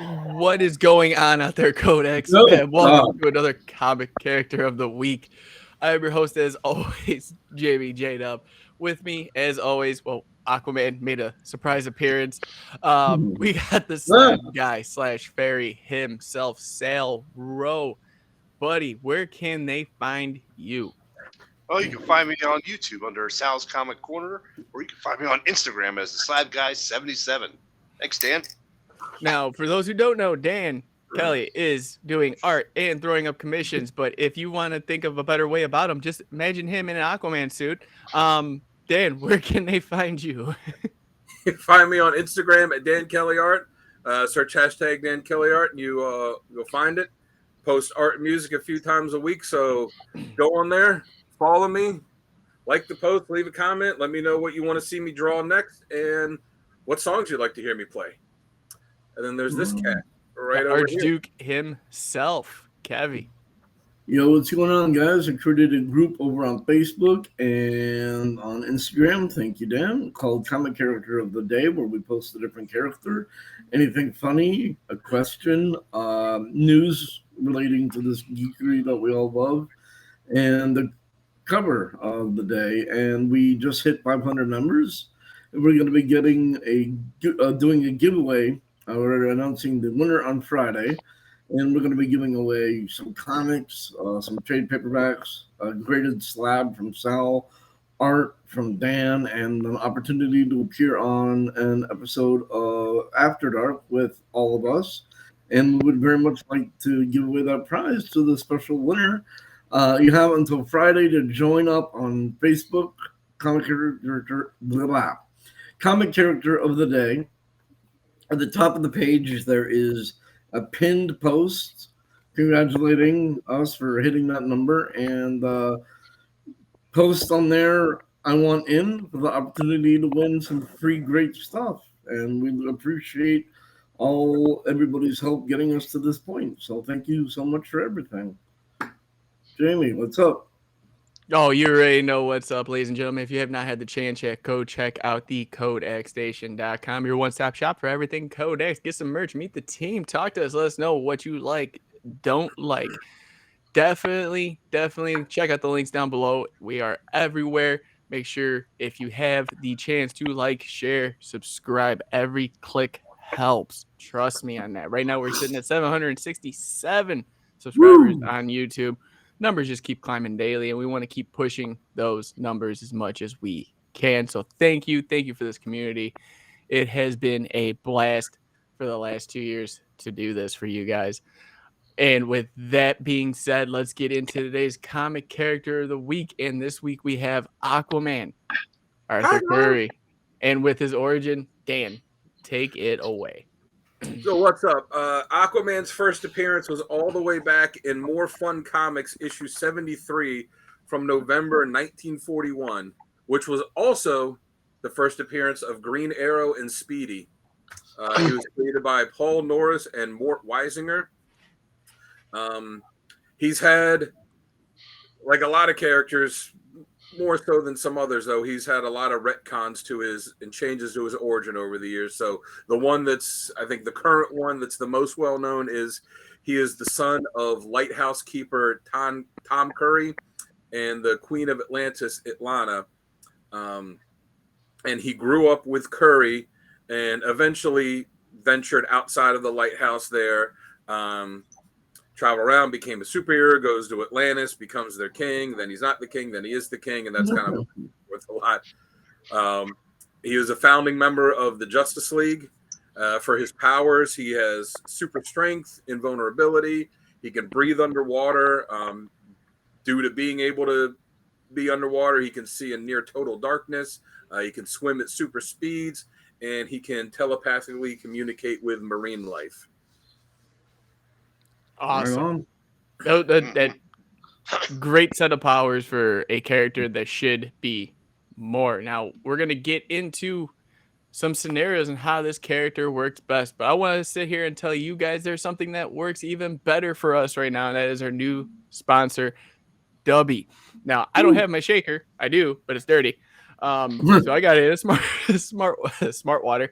What is going on out there, Codex? No, Man, welcome to another comic character of the week. I am your host, as always, Jamie J Dub. With me, as always, well, Aquaman made a surprise appearance. We got the slab guy slash fairy himself, Sal Rowe. Buddy, where can they find you? Oh, you can find me on YouTube under Sal's Comic Corner, or you can find me on Instagram as the Slab Guy 77. Thanks, Dan. Now, for those who don't know, Dan Kelly is doing art and throwing up commissions. But if you want to think of a better way about him, just imagine him in an Aquaman suit. Dan, where can they find you? You can find me on Instagram at Dan Kelly Art. Search hashtag Dan Kelly Art, and you'll find it. Post art and music a few times a week, so go on there, follow me, like the post, leave a comment, let me know what you want to see me draw next, and what songs you'd like to hear me play. And then there's this cat right over Archduke himself, Kevy. Yo, what's going on, guys? I created a group over on Facebook and on Instagram, thank you, Dan, called Comic Character of the Day, where we post a different character, anything funny, a question, news relating to this geekery that we all love, and the cover of the day. And we just hit 500 members, and we're going to be getting doing a giveaway. We're announcing the winner on Friday. And we're going to be giving away some comics, some trade paperbacks, a graded slab from Sal, art from Dan, and an opportunity to appear on an episode of After Dark with all of us. And we would very much like to give away that prize to the special winner. You have until Friday to join up on Facebook, Comic Character of the Day. At the top of the page, there is a pinned post congratulating us for hitting that number, and post on there, I want in for the opportunity to win some free great stuff. And we appreciate everybody's help getting us to this point. So thank you so much for everything. Jamie, what's up? Oh, you already know what's up, ladies and gentlemen. If you have not had the chance yet, go check out the codexstation.com, your one-stop shop for everything Codex. Get some merch, meet the team, talk to us, let us know what you like, don't like. Definitely check out the links down below. We are everywhere. Make sure if you have the chance to like, share, subscribe. Every click helps. Trust me on that. Right now, we're sitting at 767 subscribers on YouTube. Numbers just keep climbing daily, and we want to keep pushing those numbers as much as we can. So thank you for this community. It has been a blast for the last 2 years to do this for you guys. And with that being said, let's get into today's comic character of the week. And this week we have Aquaman, Arthur Curry, and with his origin, Dan, take it away. So what's up? Aquaman's first appearance was all the way back in More Fun Comics issue 73 from November 1941, which was also the first appearance of Green Arrow and Speedy. He was created by Paul Norris and Mort Weisinger. He's had, like a lot of characters, more so than some others, though, he's had a lot of retcons to his and changes to his origin over the years. So the one that's, I think the current one that's the most well known is he is the son of lighthouse keeper Tom Curry and the Queen of Atlantis, Atlanta. And he grew up with Curry and eventually ventured outside of the lighthouse there. Travel around, became a superhero, goes to Atlantis, becomes their king. Then he's not the king, then he is the king, and that's kind of worth a lot. He was a founding member of the Justice League. For his powers, he has super strength, invulnerability. He can breathe underwater. Due to being able to be underwater, he can see in near total darkness. He can swim at super speeds, and he can telepathically communicate with marine life. Awesome. That great set of powers for a character that should be more. Now, we're going to get into some scenarios and how this character works best, but I want to sit here and tell you guys there's something that works even better for us right now, and that is our new sponsor, Dubby. Now, I don't have my shaker. I do, but it's dirty. So I got it. It's smart water.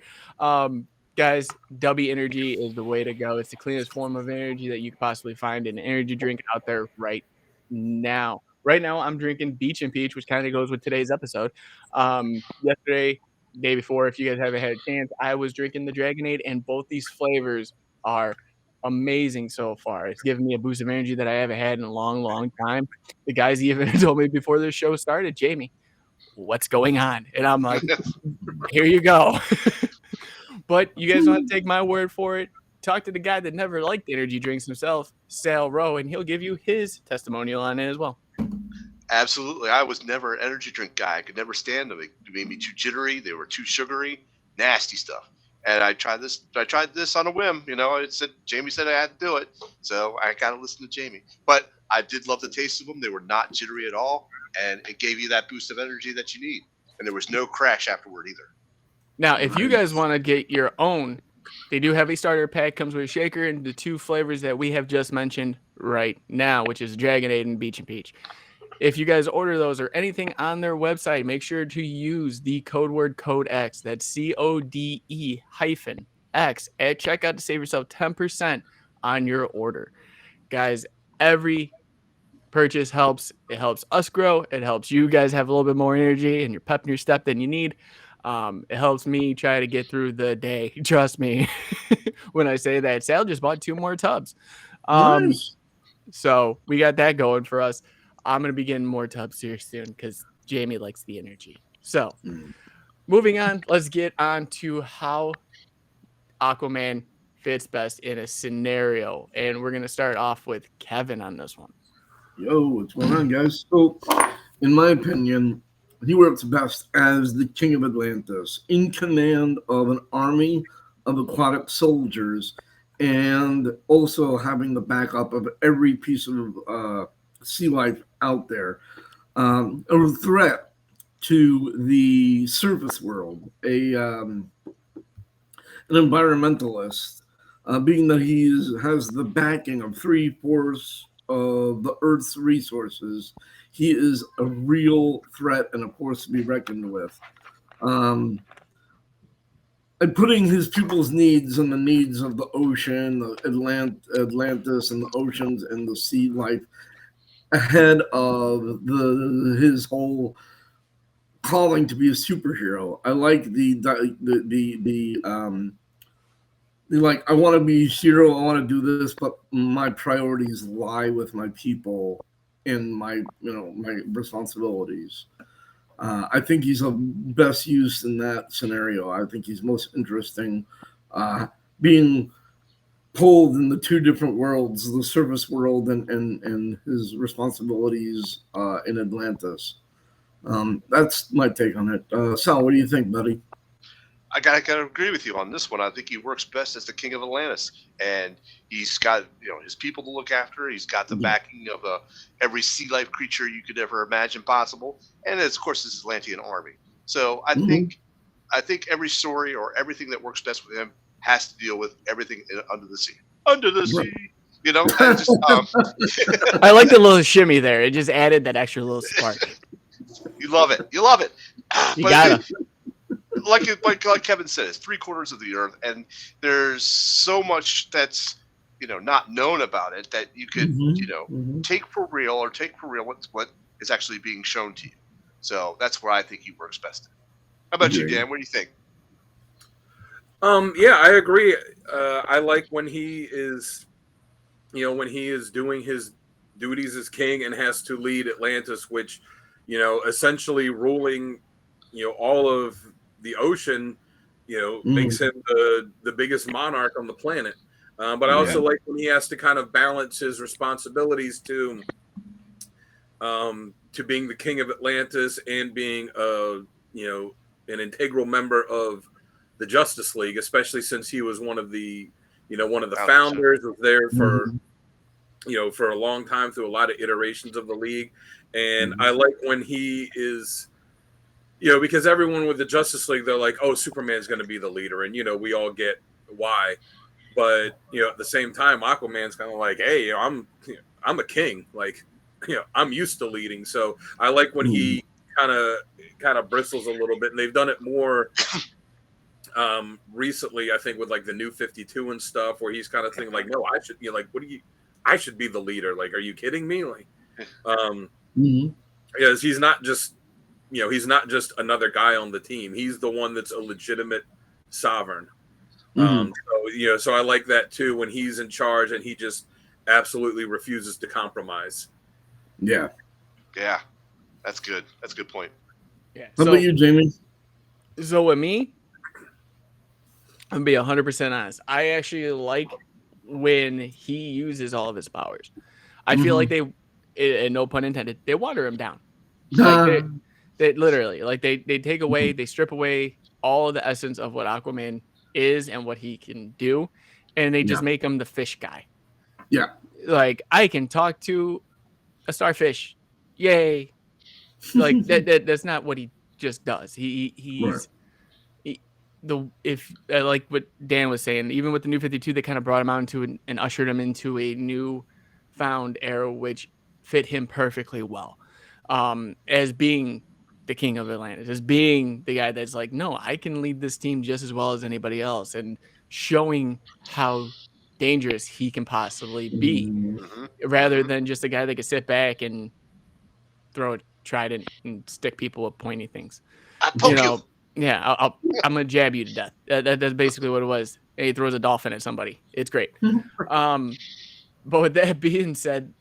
Guys, Dubby Energy is the way to go. It's the cleanest form of energy that you could possibly find in an energy drink out there right now. Right now, I'm drinking Beach and Peach, which kind of goes with today's episode. Yesterday, day before, if you guys haven't had a chance, I was drinking the Dragonade, and both these flavors are amazing so far. It's given me a boost of energy that I haven't had in a long, long time. The guys even told me before the show started, Jamie, what's going on? And I'm like, here you go. But you guys don't have to take my word for it. Talk to the guy that never liked energy drinks himself, Sal Rowe, and he'll give you his testimonial on it as well. Absolutely. I was never an energy drink guy. I could never stand them. They made me too jittery. They were too sugary, nasty stuff. And I tried this on a whim. Jamie said I had to do it. So I got to listen to Jamie. But I did love the taste of them. They were not jittery at all. And it gave you that boost of energy that you need. And there was no crash afterward either. Now, if you guys want to get your own, they do have a starter pack, comes with a shaker and the two flavors that we have just mentioned right now, which is Dragonade and Beach and Peach. If you guys order those or anything on their website, make sure to use the code word CODEX. That's CODE-X at checkout to save yourself 10% on your order. Guys, every purchase helps. It helps us grow. It helps you guys have a little bit more energy and your pep in your step than you need. It helps me try to get through the day. Trust me when I say that. Sal just bought 2 more tubs. Nice. So we got that going for us. I'm going to be getting more tubs here soon because Jamie likes the energy. So moving on, let's get on to how Aquaman fits best in a scenario. And we're going to start off with Kevin on this one. Yo, what's going on, guys? So, in my opinion, he works best as the King of Atlantis, in command of an army of aquatic soldiers, and also having the backup of every piece of sea life out there. A threat to the surface world, an environmentalist, being that he has the backing of 3/4 of the Earth's resources. He is a real threat and a force to be reckoned with. And putting his people's needs and the needs of the ocean, the Atlantis and the oceans and the sea life ahead of his whole calling to be a superhero. I like I want to be a hero, I want to do this, but my priorities lie with my people and my responsibilities. I think he's of best use in that scenario. I think he's most interesting, being pulled in the 2 different worlds, the surface world and his responsibilities in Atlantis. That's my take on it. Sal, what do you think, buddy? I gotta agree with you on this one. I think he works best as the King of Atlantis, and he's got his people to look after. He's got the backing of every sea life creature you could ever imagine possible, and of course his Atlantean army. So I think every story or everything that works best with him has to deal with everything under the sea. Under the sea, and just, I like the little shimmy there. It just added that extra little spark. You love it. You love it. You gotta. Like Kevin said, it's 3/4 of the Earth, and there's so much that's not known about it that you could take for real what is actually being shown to you. So that's where I think he works best. How about you, Dan? What do you think? Yeah, I agree. I like when he is, doing his duties as king and has to lead Atlantis, which, essentially ruling, all of the ocean, makes him the biggest monarch on the planet. But I also like when he has to kind of balance his responsibilities to being the king of Atlantis and being an integral member of the Justice League, especially since he was one of the founders, was there for a long time through a lot of iterations of the league. And I like when he is, because everyone with the Justice League, they're like, oh, Superman's going to be the leader. And, we all get why. But, at the same time, Aquaman's kind of like, hey, I'm a king. Like, I'm used to leading. So I like when he kind of bristles a little bit. And they've done it more recently, I think with like the new 52 and stuff, where he's kind of thinking like, no, I should, like, I should be the leader. Like, are you kidding me? Like, because he's not just, he's not just another guy on the team. He's the one that's a legitimate sovereign. So I like that too, when he's in charge and he just absolutely refuses to compromise. Yeah, that's good. That's a good point. Yeah. How about you, Jamie? So with me, I'm gonna be 100% honest. I actually like when he uses all of his powers. I feel like they, and no pun intended, they water him down. Like they literally, like they take away, they strip away all of the essence of what Aquaman is and what he can do, and they just make him the fish guy. Yeah. Like, I can talk to a starfish. Yay. Like that's not what he just does. He's like what Dan was saying, even with the new 52, they kind of brought him out into and ushered him into a new found era, which fit him perfectly well. As being the king of Atlantis, as being the guy that's like, no, I can lead this team just as well as anybody else, and showing how dangerous he can possibly be, rather than just a guy that can sit back and throw a trident and stick people with pointy things. I poke you. Yeah, I'm gonna jab you to death. That's basically what it was. And he throws a dolphin at somebody. It's great. But with that being said,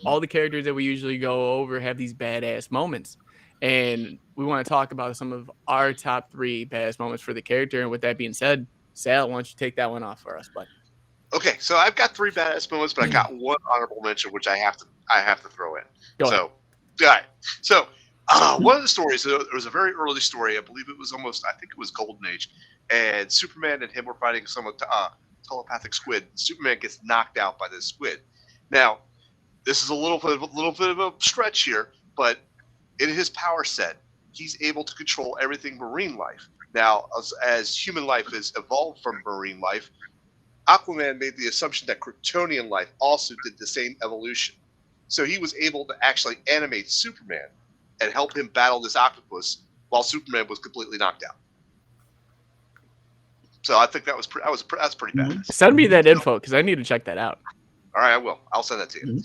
all the characters that we usually go over have these badass moments, and we want to talk about some of our top 3 badass moments for the character. And with that being said, Sal, why don't you take that one off for us, bud? Okay, so I've got 3 badass moments, but I got one honorable mention which I have to throw in. Go ahead. All right. So one of the stories, there was a very early story. I believe it was I think it was Golden Age, and Superman and him were fighting some telepathic squid. Superman gets knocked out by this squid. Now, this is a little bit of a stretch here, but in his power set, he's able to control everything marine life. Now, as human life has evolved from marine life, Aquaman made the assumption that Kryptonian life also did the same evolution. So he was able to actually animate Superman and help him battle this octopus while Superman was completely knocked out. So I think that's pretty bad. Send me that info because I need to check that out. All right, I will. I'll send that to you.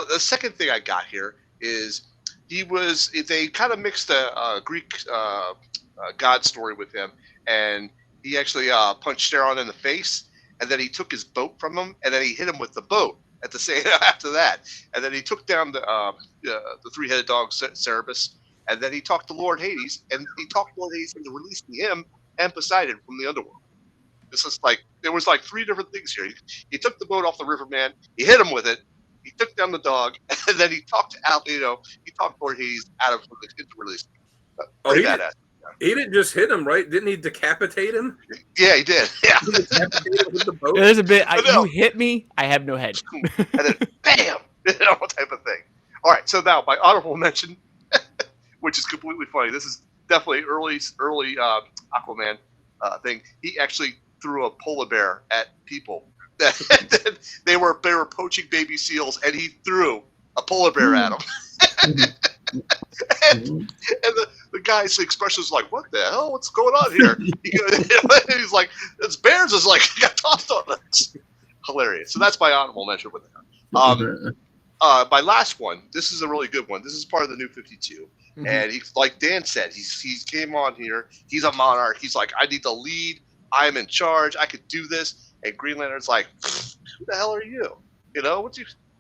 The second thing I got here is they kind of mixed a Greek god story with him, and he actually punched Charon in the face, and then he took his boat from him, and then he hit him with the boat at the same after that, and then he took down the 3-headed dog Cerberus, and then he talked to Lord Hades, and he talked Lord Hades into releasing him and Poseidon from the underworld. This is there was 3 different things here. He took the boat off the riverman, he hit him with it, he took down the dog, and then he talked he talked Lord Hades out of into release. He didn't just hit him, right? Didn't he decapitate him? Yeah, he did. Yeah. He decapitated him with the boat. There's a bit. You hit me, I have no head. And then bam, type of thing. All right, so now my honorable mention, which is completely funny. This is definitely early Aquaman thing. He actually threw a polar bear at people. they were poaching baby seals, and he threw a polar bear at them. and the guy's expression is like, "What the hell? What's going on here?" He's like, "It's bears." Is like, got tossed on us. Hilarious. So that's my honorable mention with that. My last one. This is a really good one. This is part of the new 52, and he, like Dan said, he's came on here. He's a monarch. He's like, I need to lead. I'm in charge. I could do this. And Green Lantern's like, who the hell are you?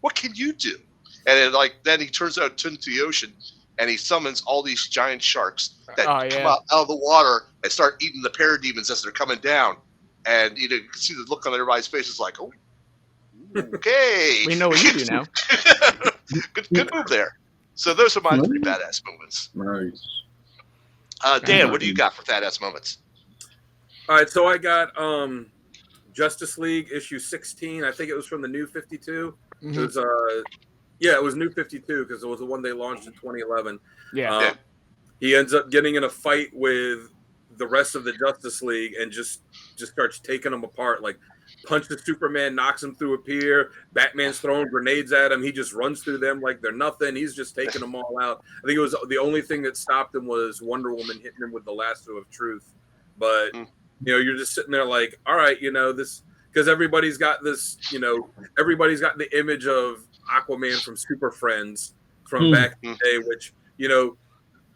What can you do? And then he turns out into the ocean, and he summons all these giant sharks that come out of the water and start eating the parademons as they're coming down. And you can see the look on everybody's face is like, oh, okay. We know what you do now. good move there. So those are my 3 badass moments. Nice. Dan, what do you got for badass moments? All right, so I got Justice League issue 16. I think it was from the new 52. It was it was new 52 because it was the one they launched in 2011. Yeah. He ends up getting in a fight with the rest of the Justice League and just starts taking them apart. Like, punches Superman, knocks him through a pier. Batman's throwing grenades at him. He just runs through them like they're nothing. He's just taking them all out. I think it was the only thing that stopped him was Wonder Woman hitting him with the lasso of truth. but you're just sitting there like, all right, this, because everybody's got this, everybody's got the image of Aquaman from Super Friends from back in the day, which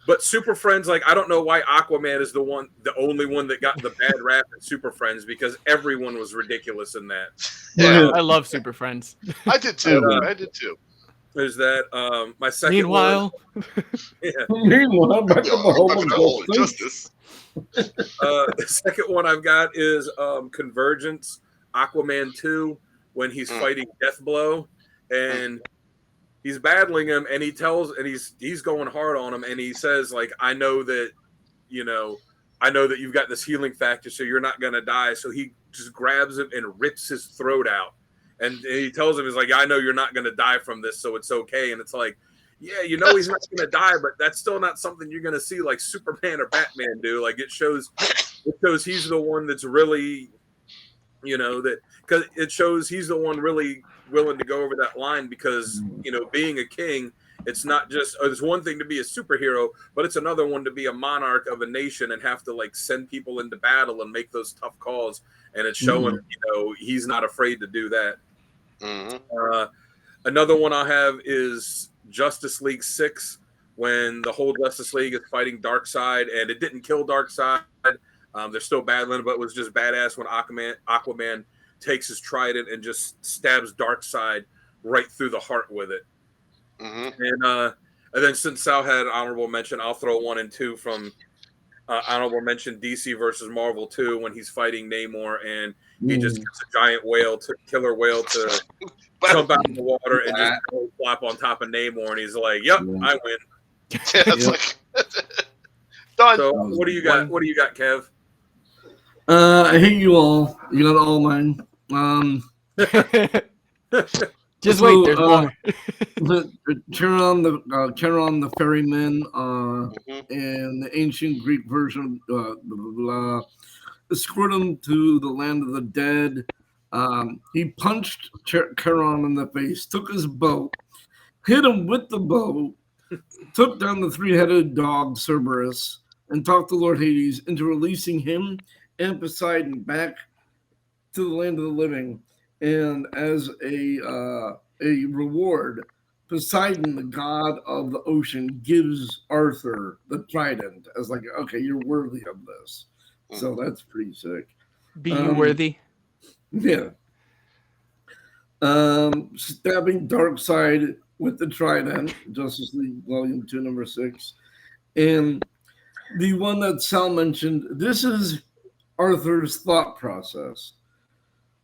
but Super Friends, like, I don't know why Aquaman is the only one that got the bad rap in Super Friends, because everyone was ridiculous in that. Yeah, I love Super Friends. I did too. There's that. My second Meanwhile, Meanwhile, back at the home of justice. The second one I've got is Convergence, Aquaman 2, when he's fighting Deathblow, and he's battling him, and he's going hard on him, and he says, like, I know that you've got this healing factor, so you're not gonna die. So he just grabs him and rips his throat out, and he tells him, he's like, I know you're not gonna die from this, so it's okay. And it's like, yeah, he's not gonna die, but that's still not something you're gonna see like Superman or Batman do. Like, it shows he's the one that's really, because it shows he's the one really willing to go over that line, because being a king, it's not just, it's one thing to be a superhero, but it's another one to be a monarch of a nation and have to like send people into battle and make those tough calls, and it's showing he's not afraid to do that. Another one I have is Justice League 6, when the whole Justice League is fighting Darkseid, and it didn't kill Darkseid. They're still battling, but it was just badass when Aquaman takes his trident and just stabs Darkseid right through the heart with it. And then since Sal had an honorable mention, I'll throw 1 and 2 from honorable mention: DC versus Marvel 2, when he's fighting Namor, and he just gets a giant killer whale to jump out of the water and just go flop on top of Namor, and he's like, "Yep, I win." Yeah, that's like done. So what do you got? What do you got, Kev? I hate you all. You got all mine. Just wait. There's more. Charon the ferryman, and the ancient Greek version, escort him to the land of the dead. He punched Charon in the face, took his bow, hit him with the bow, took down the three-headed dog Cerberus, and talked the Lord Hades into releasing him and Poseidon back to the land of the living. And as a reward, Poseidon, the god of the ocean, gives Arthur the trident as like, okay, you're worthy of this. So that's pretty sick. Be you worthy? Yeah. Stabbing Darkseid with the trident, Justice League Volume 2, number 6. And the one that Sal mentioned, this is Arthur's thought process.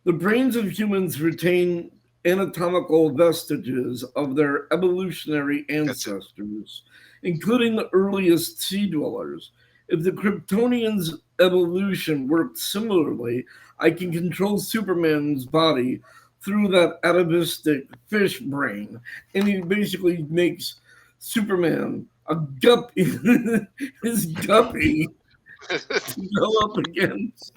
The brains of humans retain anatomical vestiges of their evolutionary ancestors, including the earliest sea dwellers. If the Kryptonians' evolution worked similarly, I can control Superman's body through that atavistic fish brain. And he basically makes Superman a guppy, his guppy, to go up against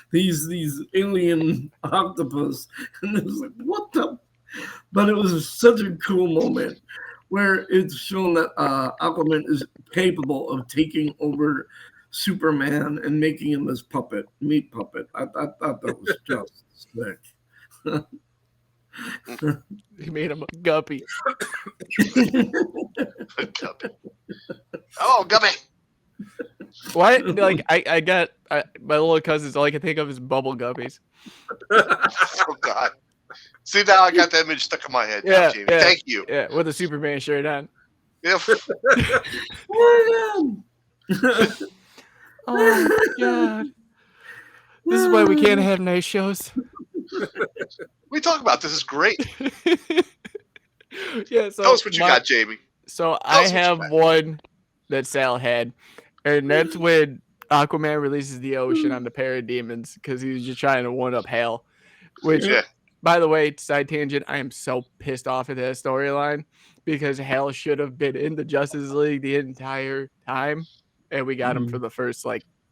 these alien octopus. And it was like, what the? But it was such a cool moment where it's shown that Aquaman is capable of taking over Superman and making him his meat puppet. I thought that was just sick. He made him a guppy. Guppy. Oh, guppy. What? Like, I got my little cousins. All I can think of is bubble guppies. Oh God! See, now I got that image stuck in my head. Yeah, Jamie. yeah, Thank you. Yeah, with a Superman shirt on. Yeah. Oh my God! This is why we can't have nice shows. We talk about this is great. Yeah. So tell us what you got, Jamie. So I have one that Sal had, and that's when Aquaman releases the ocean on the parademons because he was just trying to one up Hal. Which, by the way, side tangent, I am so pissed off at that storyline because Hal should have been in the Justice League the entire time, and we got him for the first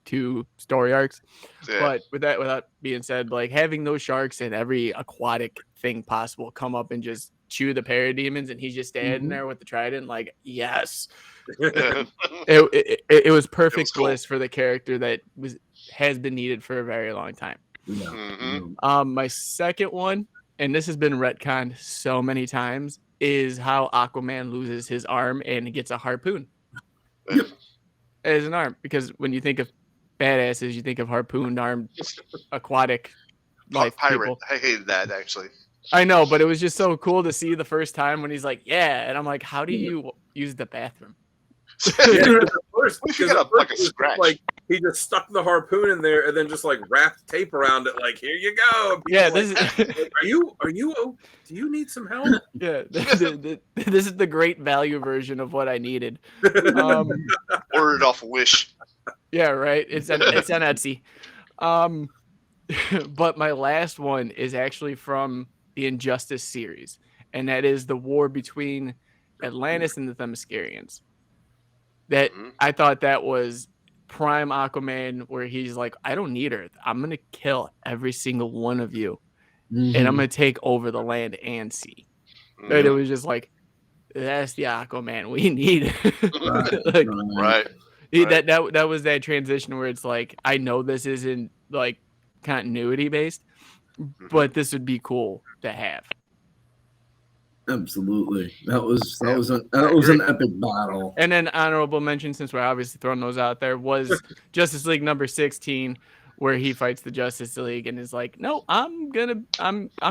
2 story arcs. But with that being said, like having those sharks and every aquatic thing possible come up and just chew the parademons, and he's just standing there with the trident, like, yes. Yeah. It was perfect cool. bliss for the character that has been needed for a very long time. Yeah. Mhm. My second one, and this has been retconned so many times, is how Aquaman loses his arm and gets a harpoon as an arm. Because when you think of badasses, you think of harpooned armed aquatic life Pirate. people. I hated that actually. I know, but it was just so cool to see the first time when he's like, yeah. And I'm like, how do you use the bathroom? Yeah, at first, What if you because got at like first a it was scratch? like he just stuck the harpoon in there and then just like wrapped tape around it, like, here you go. And people Yeah, were this like, is do you need some help? yeah, this is the great value version of what I needed. Ordered off Wish. Yeah, right. It's on Etsy. But my last one is actually from the Injustice series, and that is the war between Atlantis and the Themyscirians. That I thought that was prime Aquaman, where he's like, I don't need Earth. I'm gonna kill every single one of you, and I'm gonna take over the land and sea. And it was just like, that's the Aquaman we need. Like, Right. that was that transition where it's like, I know this isn't like continuity based, but this would be cool to have. Absolutely. That was an epic battle. And then honorable mention, since we're obviously throwing those out there, was Justice League number 16, where he fights the Justice League and is like, no, I'm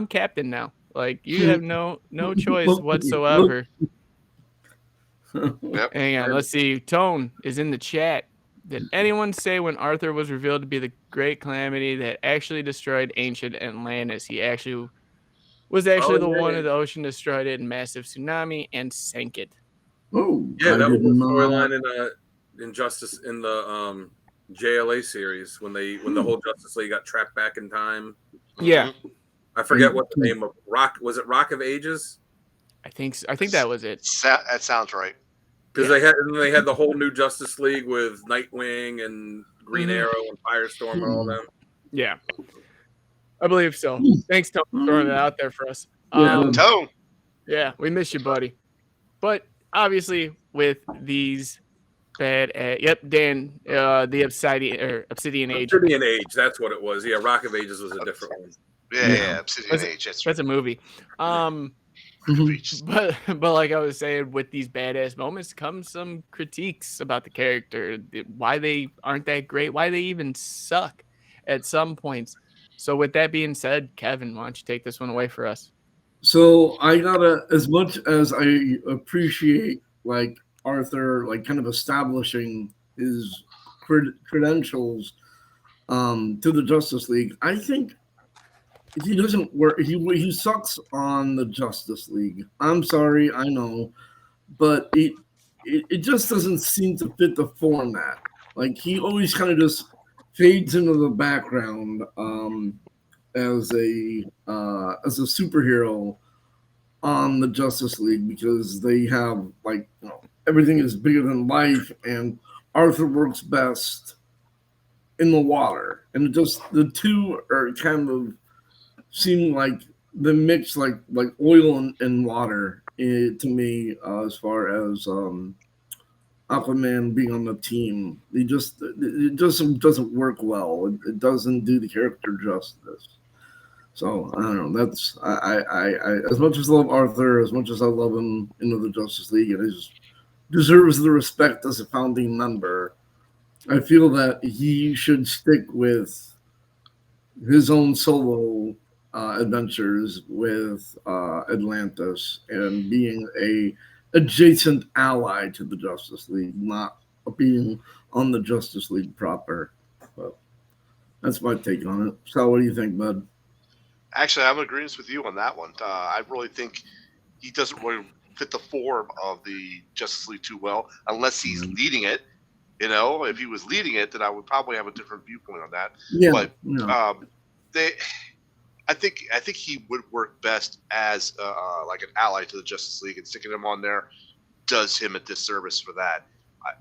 captain now. Like, you have no choice whatsoever. Yep. Hang on, let's see. Tone is in the chat. Did anyone say when Arthur was revealed to be the great calamity that actually destroyed ancient Atlantis, he was the one of the ocean destroyed it in massive tsunami and sank it? Oh, Yeah, that was the storyline in Justice in the JLA series when the whole Justice League got trapped back in time. Yeah, I forget what the name of Rock was. It Rock of Ages? I think so. I think that was it. That sounds right. Because they had the whole new Justice League with Nightwing and Green Arrow and Firestorm and all them. Yeah, I believe so. Thanks, Tone, for throwing it out there for us. Tone. Yeah, we miss you, buddy. But obviously, with these bad, Dan, the Obsidian Age. Obsidian Age, that's what it was. Yeah, Rock of Ages was a different one. Yeah, Obsidian Age. That's a movie. But like I was saying, with these badass moments comes some critiques about the character, why they aren't that great, why they even suck at some points. So with that being said, Kevin, why don't you take this one away for us? So I gotta, as much as I appreciate like Arthur, like kind of establishing his credentials to the Justice League, I think he doesn't work. He sucks on the Justice League. I'm sorry, I know, but it just doesn't seem to fit the format. Like, he always kind of just fades into the background as a superhero on the Justice League, because they have, like, everything is bigger than life, and Arthur works best in the water, and it just, the two are kind of seem like the mix, like oil and water to me, as far as Aquaman being on the team. It just doesn't work well. It doesn't do the character justice. So I don't know. That's I as much as I love Arthur, as much as I love him into the Justice League, and he deserves the respect as a founding member. I feel that he should stick with his own solo adventures with Atlantis and being a adjacent ally to the Justice League, not being on the Justice League proper. But that's my take on it. So what do you think, bud? Actually, I'm in agreement with you on that one. I really think he doesn't really fit the form of the Justice League too well, unless he's leading it. If he was leading it, then I would probably have a different viewpoint on that. Yeah, but I think he would work best as like an ally to the Justice League, and sticking him on there does him a disservice for that.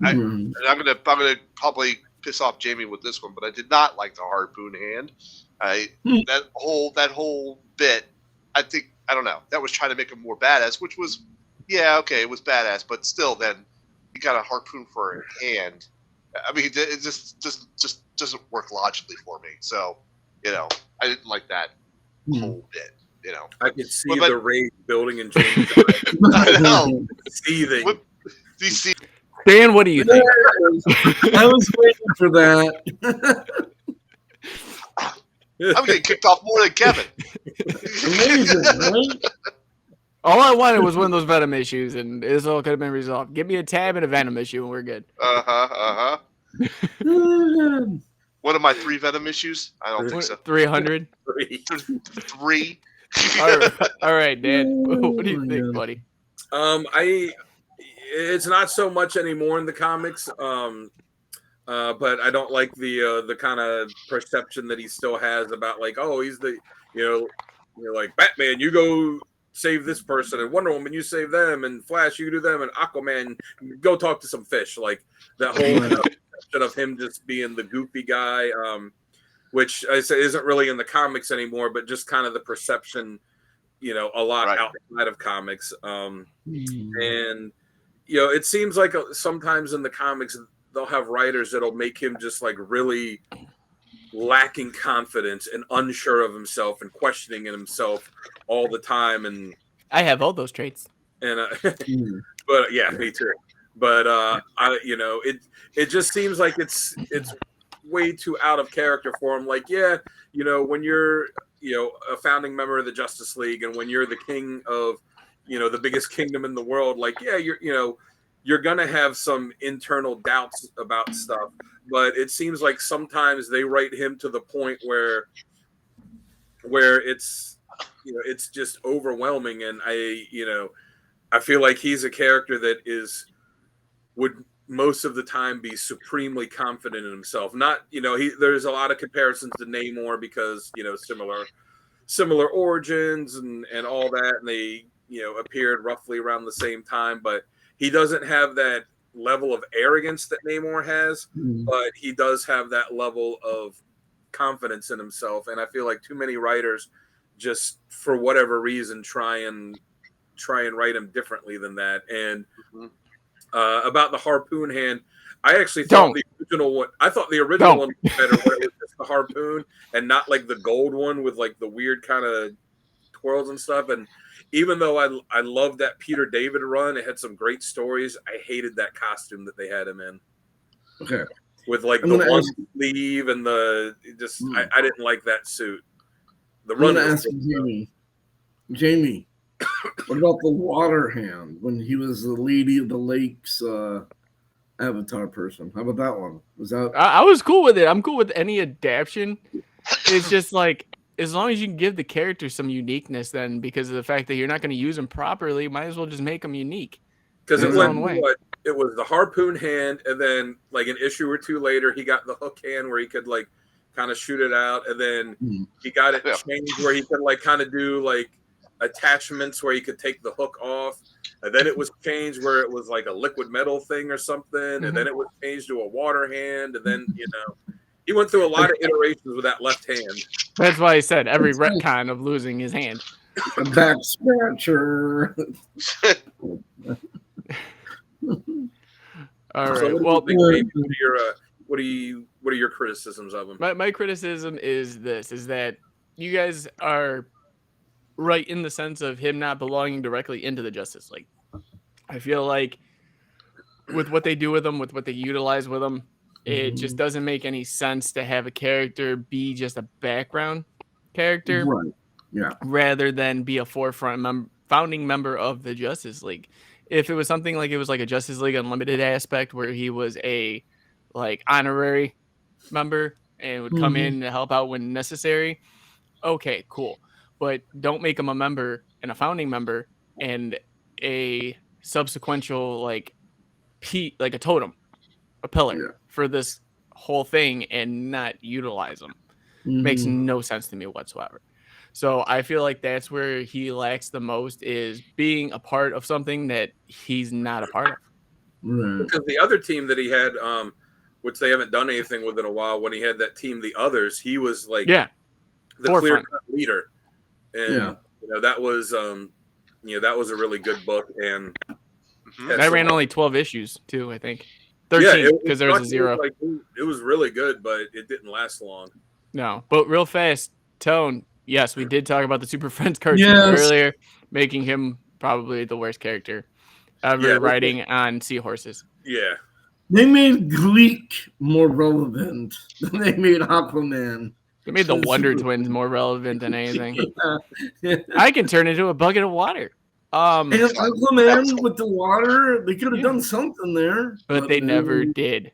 And I'm gonna probably piss off Jamie with this one, but I did not like the harpoon hand. That whole bit. I think I don't know. That was trying to make him more badass, which was, yeah, okay, it was badass, but still, then you got a harpoon for a hand. I mean, it just doesn't work logically for me. So, I didn't like that whole bit. I could see but the rage building in Jamie's I know. seething. DC. Dan, what do you think? I was waiting for that. I'm getting kicked off more than Kevin. Amazing, right? All I wanted was one of those Venom issues, and this all could have been resolved. Give me a tab and a Venom issue, and we're good. One of my 3 Venom issues? I don't think so. 300? 3. All right, Dan. What do you think, buddy? It's not so much anymore in the comics. But I don't like the kind of perception that he still has about like, oh, he's the, you're like Batman, you go save this person, and Wonder Woman, you save them, and Flash, you do them, and Aquaman, go talk to some fish. Like that whole perception of him just being the goofy guy, which I say isn't really in the comics anymore, but just kind of the perception, a lot outside of comics. And it seems like sometimes in the comics they'll have writers that'll make him just like really lacking confidence and unsure of himself and questioning in himself all the time. And I have all those traits. And but yeah, me too. But it just seems like it's way too out of character for him. Like, when you're a founding member of the Justice League, and when you're the king of the biggest kingdom in the world, like you're gonna have some internal doubts about stuff, but it seems like sometimes they write him to the point where it's it's just overwhelming, and I feel like he's a character that would most of the time be supremely confident in himself. Not there's a lot of comparisons to Namor because similar origins and all that, and they appeared roughly around the same time, but he doesn't have that level of arrogance that Namor has, but he does have that level of confidence in himself. And I feel like too many writers just, for whatever reason, try and write him differently than that. And about the harpoon hand, I actually thought the original one. I thought the original one was better, where it was just the harpoon and not like the gold one with like the weird kind of twirls and stuff. And even though I love that Peter David run, it had some great stories, I hated that costume that they had him in. Okay. With like the one sleeve and I didn't like that suit. I'm going to ask you, Jamie, what about the water hand when he was the Lady of the Lakes avatar person? How about that one? Was that? I was cool with it. I'm cool with any adaptation. It's just like, as long as you can give the character some uniqueness, then, because of the fact that you're not going to use them properly, might as well just make them unique. Because it was the harpoon hand, and then like an issue or two later, he got the hook hand where he could like kind of shoot it out, and then he got it changed where he could like kind of do like attachments where he could take the hook off, and then it was changed where it was like a liquid metal thing or something, and then it was changed to a water hand, and then he went through a lot of iterations with that left hand. That's why I said every retcon of losing his hand. A back scratcher. All right. So well, what are your criticisms of him? My criticism is this: is that you guys are right in the sense of him not belonging directly into the Justice League. I feel like with what they do with him, with what they utilize with him, it just doesn't make any sense to have a character be just a background character, right? Yeah. Rather than be a forefront founding member of the Justice League. If it was something like it was like a Justice League Unlimited aspect where he was a like honorary member and would come in to help out when necessary, okay, cool. But don't make him a member and a founding member and a subsequential like a totem, a pillar for this whole thing and not utilize them. Makes no sense to me whatsoever. So I feel like that's where he lacks the most, is being a part of something that he's not a part of. Because the other team that he had, which they haven't done anything with in a while, when he had that team, the Others, he was like the clear-cut leader. And that was that was a really good book, and that ran only 12 issues too, I think. 13 because there was a 0. It was really good, but it didn't last long. No, but real fast, Tone. Yes, we did talk about the Super Friends cartoon earlier, making him probably the worst character ever riding on seahorses. Yeah. They made Gleek more relevant than they made Aquaman. They made the Wonder Twins more relevant than anything. I can turn into a bucket of water. And Aquaman with the water, they could have done something there. But they never did.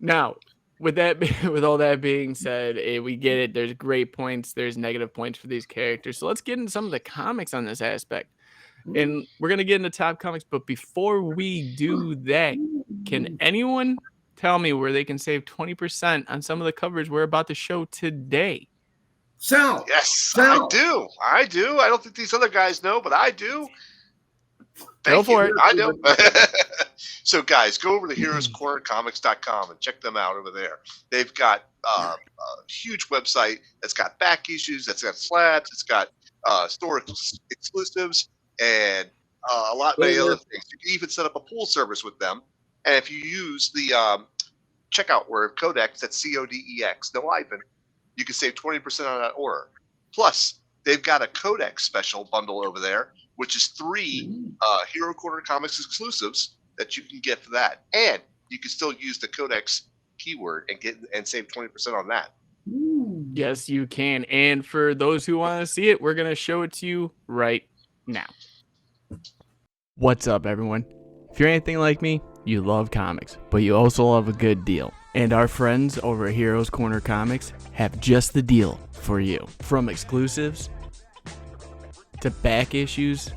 Now, with all that being said, we get it. There's great points. There's negative points for these characters. So let's get into some of the comics on this aspect. And we're going to get into top comics. But before we do that, can anyone tell me where they can save 20% on some of the covers we're about to show today? Sal. Yes, Sal. I do. I don't think these other guys know, but I do. Go for it. I know. So, guys, go over to Heroscornercomics.com and check them out over there. They've got a huge website that's got back issues, that's got slabs, it's got store exclusives, and a lot many other things. You can even set up a pool service with them. And if you use the checkout word codex, that's CODEX, no hyphen, you can save 20% on that order. Plus, they've got a codex special bundle over there, which is 3 Hero Corner Comics exclusives that you can get for that. And you can still use the codex keyword and save 20% on that. Yes, you can. And for those who want to see it, we're going to show it to you right now. What's up, everyone? If you're anything like me, you love comics, but you also love a good deal. And our friends over at Heroes Corner Comics have just the deal for you. From exclusives to back issues,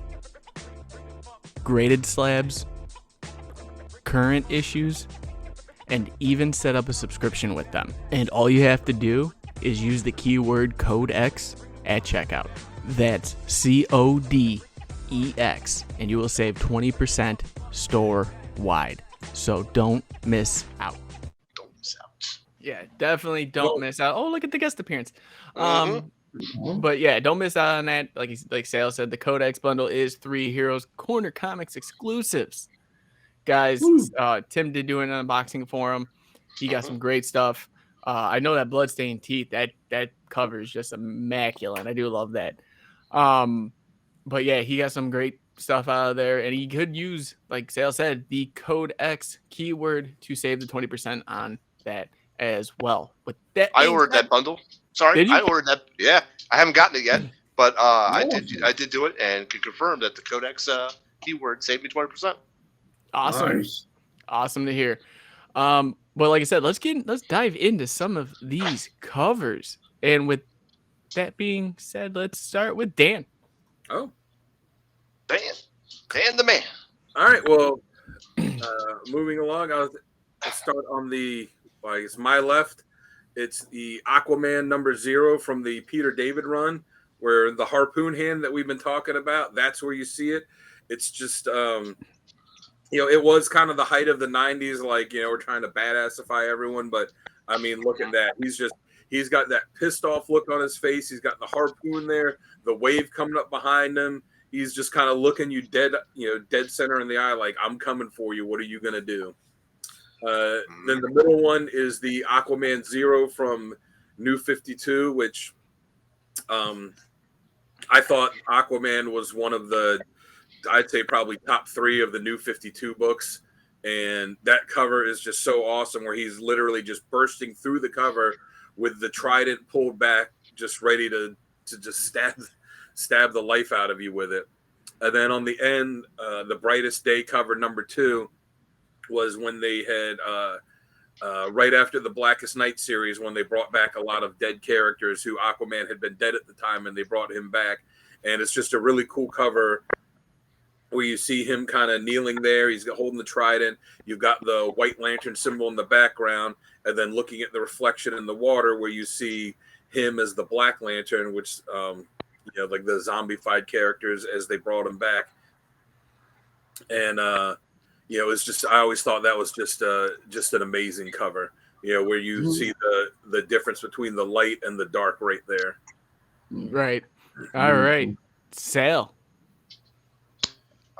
graded slabs, current issues, and even set up a subscription with them. And all you have to do is use the keyword CODEX at checkout. That's CODEX, and you will save 20% store-wide. So don't miss out. Don't miss out. Yeah, definitely don't miss out. Oh, look at the guest appearance. But yeah, don't miss out on that. Like Sal said, the Codex bundle is 3 Heroes Corner Comics exclusives. Guys, Tim did do an unboxing for him. He got some great stuff. I know that Bloodstained Teeth, that cover is just immaculate. I do love that. But yeah, he got some great stuff out of there, and he could use, like Sal said, the code X keyword to save the 20% on that as well. But that I ordered that bundle. Sorry, I ordered that. Yeah, I haven't gotten it yet, but I did do it and can confirm that the codex keyword saved me 20%. Awesome. Nice. Awesome to hear. But like I said, let's dive into some of these covers. And with that being said, let's start with Dan. Oh. Dan the man. All right, well, moving along, I'll start on my left. It's the Aquaman #0 from the Peter David run, where the harpoon hand that we've been talking about, that's where you see it. It's just it was kind of the height of the 90s, we're trying to badassify everyone, but I mean, look at that. He's got that pissed off look on his face. He's got the harpoon there, the wave coming up behind him. He's just kind of looking you dead center in the eye, like, I'm coming for you. What are you going to do? Then the middle one is the Aquaman 0 from New 52, which I thought Aquaman was one of the, I'd say probably top 3 of the New 52 books. And that cover is just so awesome, where he's literally just bursting through the cover with the trident pulled back, just ready to just stab the life out of you with it. And then on the end, the Brightest Day cover #2 was when they had right after the Blackest Night series, when they brought back a lot of dead characters who Aquaman had been dead at the time, and they brought him back. And it's just a really cool cover where you see him kind of kneeling there. He's holding the trident. You've got the White Lantern symbol in the background, and then looking at the reflection in the water where you see him as the Black Lantern, which, like the zombified characters as they brought him back. And, it's just, I always thought that was just an amazing cover, where you see the difference between the light and the dark right there. Right. All right. Sale.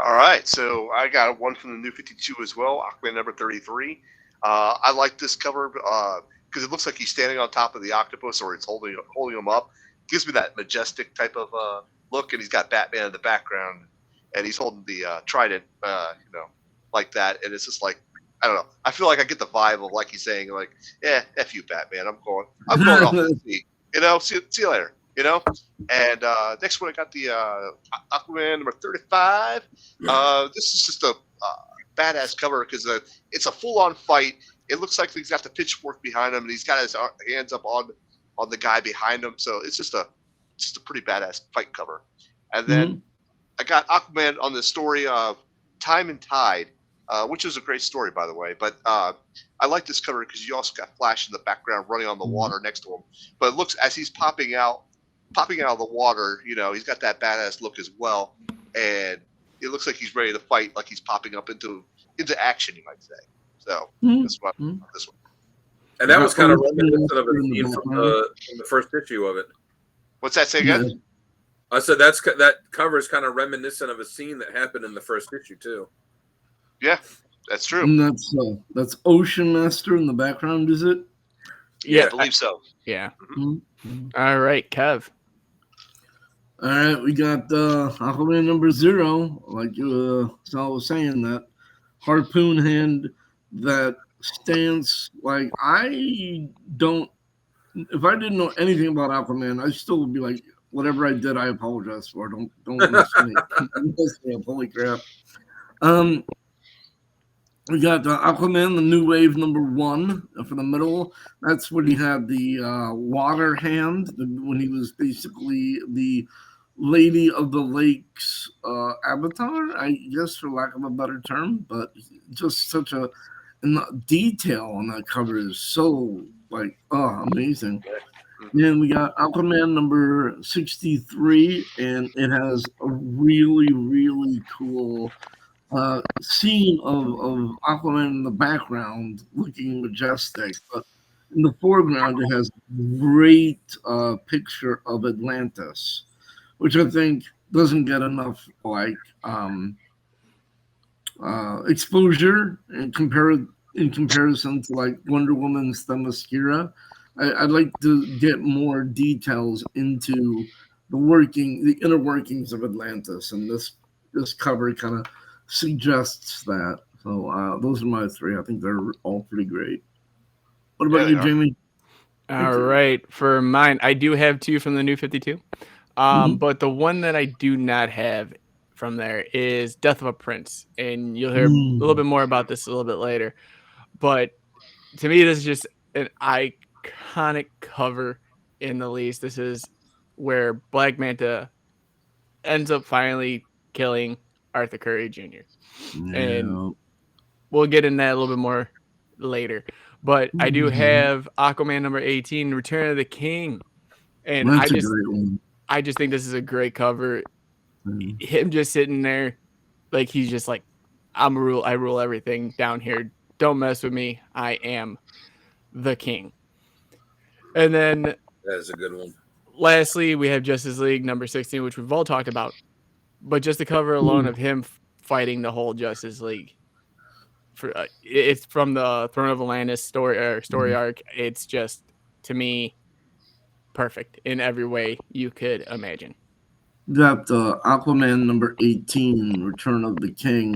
All right, so I got one from the New 52 as well, Aquaman number 33. I like this cover because it looks like he's standing on top of the octopus, or it's holding him up. Gives me that majestic type of look, and he's got Batman in the background, and he's holding the trident, like that. And it's just like, I don't know. I feel like I get the vibe of like he's saying like, "Yeah, f you, Batman. I'm going off the sea. See you later." And next one I got the Aquaman number 35. This is just a badass cover because it's a full-on fight. It looks like he's got the pitchfork behind him, and he's got his hands up on the guy behind him. So it's just a pretty badass fight cover. And then I got Aquaman on the story of Time and Tide, which is a great story, by the way. But I like this cover because you also got Flash in the background running on the water next to him. But it looks, as he's popping out of the water, he's got that badass look as well, and it looks like he's ready to fight, like he's popping up into action, you might say. So that's what this one. And that was kind of reminiscent of a scene from the first issue of it. What's that say again? I said that cover is kind of reminiscent of a scene that happened in the first issue too. Yeah, that's true. And that's Ocean Master in the background, is it? Yeah, I believe so. Yeah. All right, Kev. All right, we got Aquaman number 0, like Sal was saying, that harpoon hand, that stance. Like, if I didn't know anything about Aquaman, I still would be like, whatever I did, I apologize for. Don't listen to me. Holy crap. We got Aquaman, the New Wave number 1 for the middle. That's when he had the water hand, when he was basically the Lady of the Lakes avatar, I guess, for lack of a better term. But just and the detail on that cover is so amazing. Then we got Aquaman number 63, and it has a really, really cool scene of Aquaman in the background looking majestic, but in the foreground it has a great picture of Atlantis, which I think doesn't get enough exposure in comparison to like Wonder Woman's Themyscira. I'd like to get more details into the inner workings of Atlantis, and this cover kind of suggests that. So those are my 3. I think they're all pretty great. What about you, Jamie? All right. For mine, I do have 2 from the New 52. But the one that I do not have from there is Death of a Prince. And you'll hear a little bit more about this a little bit later. But to me, this is just an iconic cover in the least. This is where Black Manta ends up finally killing Arthur Curry Jr. And we'll get into that a little bit more later. But I do have Aquaman number 18, Return of the King. And I just think this is a great cover. Him just sitting there like he's just like, I rule everything down here. Don't mess with me. I am the king. And then that is a good one. Lastly, we have Justice League number 16, which we've all talked about. But just the cover alone of him fighting the whole Justice League, it's from the Throne of Atlantis story arc. It's just, to me, perfect in every way you could imagine. Got Aquaman number 18, Return of the King.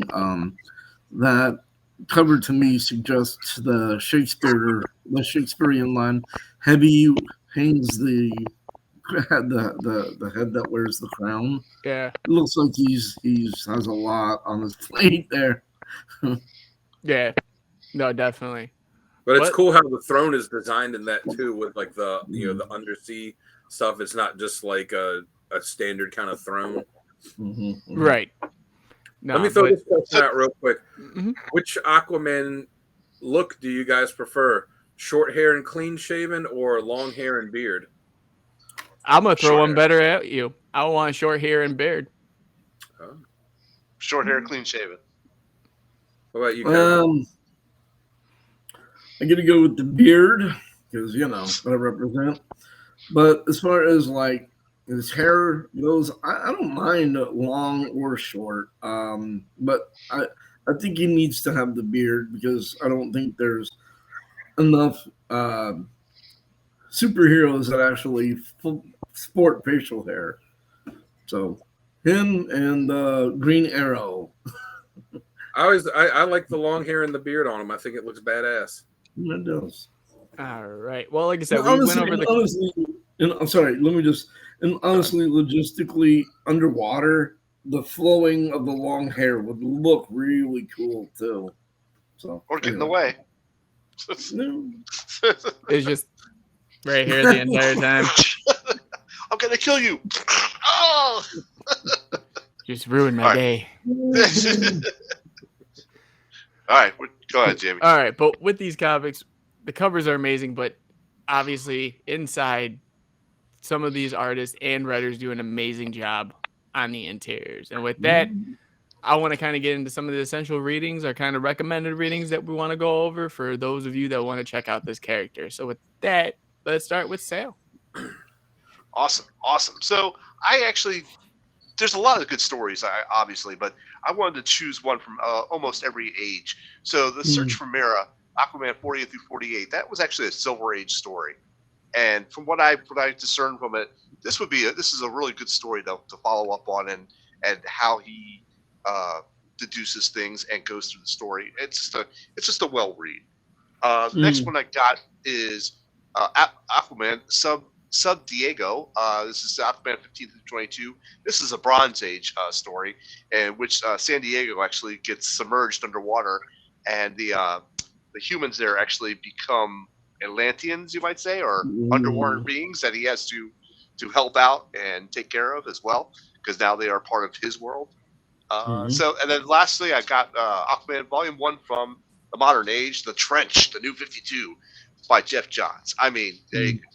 That cover to me suggests the Shakespearean line, "Heavy hangs the head that wears the crown." Yeah, it looks like he's has a lot on his plate there. Yeah, no, definitely. But it's cool how the throne is designed in that too, with like the the undersea stuff. It's not just like a standard kind of throne. Right. No, let me throw this question out real quick. Which Aquaman look do you guys prefer? Short hair and clean shaven, or long hair and beard? I'm gonna throw one better at you. I want short hair and beard. Oh. Short hair, clean shaven. What about you, Kevin? I got to go with the beard because what I represent. But as far as like His hair goes. I don't mind long or short, but I think he needs to have the beard because I don't think there's enough superheroes that actually sport facial hair. So him and Green Arrow. I like the long hair and the beard on him. I think it looks badass. It does. All right. Well, like I said, And we honestly, went over the. honestly, and I'm sorry. Let me just. And honestly, logistically, underwater, the flowing of the long hair would look really cool too. So Or get in the way. No. It's just right here the entire time. I'm gonna kill you. Oh! Just ruined my All right. day. All right, go ahead, Jamie. All right, but with these comics, the covers are amazing, but obviously inside, some of these artists and writers do an amazing job on the interiors. And with that, I want to kind of get into some of the essential readings or kind of recommended readings that we want to go over for those of you that want to check out this character. So with that, let's start with Sale. Awesome. So there's a lot of good stories, obviously, but I wanted to choose one from almost every age. So the Search for Mera, Aquaman 48 through 48, that was actually a Silver Age story. And from what I discerned from it, this is a really good story to follow up on and how he deduces things and goes through the story. It's just a well read. The next one I got is Aquaman Sub Diego. This is Aquaman 15 through 22. This is a Bronze Age story in which San Diego actually gets submerged underwater, and the humans there actually become Atlanteans, you might say, or underwater beings that he has to help out and take care of as well, because now they are part of his world. So, and then lastly, I got Aquaman Volume 1 from the modern age, The Trench, the New 52, by Jeff Johns. I mean,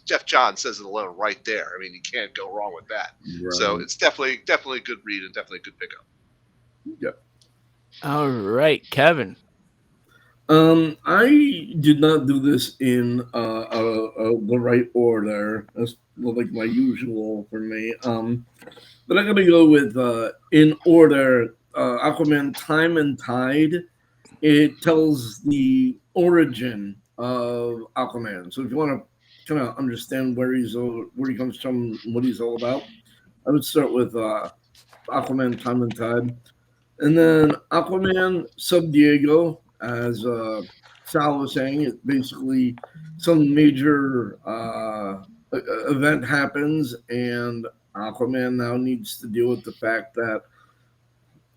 Jeff Johns says it alone right there. I mean, you can't go wrong with that. Right. So it's definitely a good read and definitely a good pickup. Yep. All right, Kevin. I did not do this in the right order. That's like my usual for me. But I'm gonna go with in order. Aquaman Time and Tide. It tells the origin of Aquaman. So if you want to kind of understand where he comes from, what he's all about, I would start with Aquaman Time and Tide, and then Aquaman Sub Diego. As Sal was saying, it basically some major event happens, and Aquaman now needs to deal with the fact that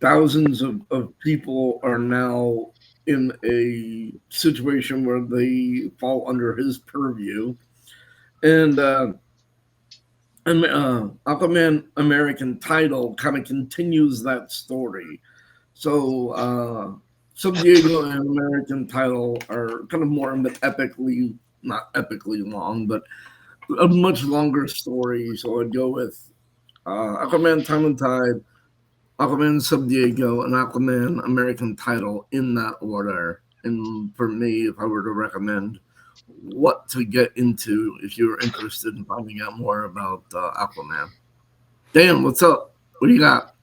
thousands of people are now in a situation where they fall under his purview. And Aquaman American Title kind of continues that story. So Sub Diego and American Title are kind of more of an not epically long, but a much longer story. So I'd go with Aquaman Time and Tide, Aquaman Sub Diego, and Aquaman American Title in that order. And for me, if I were to recommend what to get into if you're interested in finding out more about Aquaman. Dan, what's up? What do you got?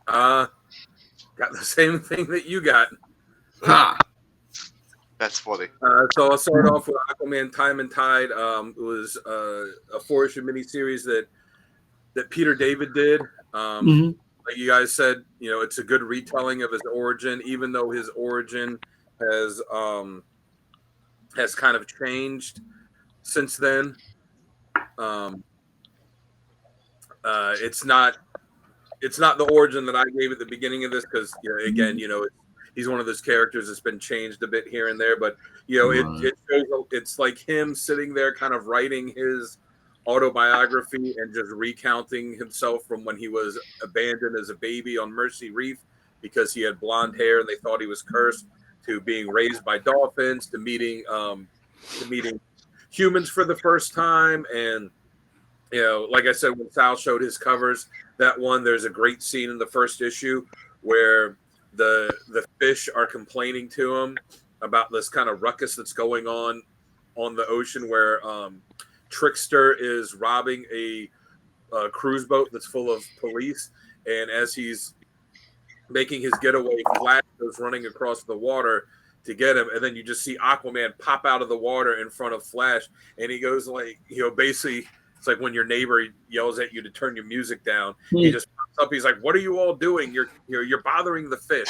Got the same thing that you got. Ha! That's funny. So I'll start off with Aquaman Time and Tide. It was a 4-issue miniseries that Peter David did. Like you guys said, it's a good retelling of his origin, even though his origin has kind of changed since then. It's not the origin that I gave at the beginning of this because, he's one of those characters that's been changed a bit here and there. But, it shows it's like him sitting there kind of writing his autobiography and just recounting himself from when he was abandoned as a baby on Mercy Reef because he had blonde hair and they thought he was cursed, to being raised by dolphins, to meeting humans for the first time. And, like I said, when Sal showed his covers, there's a great scene in the first issue where the fish are complaining to him about this kind of ruckus that's going on the ocean where Trickster is robbing a cruise boat that's full of police, and as he's making his getaway, Flash goes running across the water to get him, and then you just see Aquaman pop out of the water in front of Flash, and he goes like, basically, it's like when your neighbor yells at you to turn your music down. He just pops up. He's like, "What are you all doing? You're bothering the fish.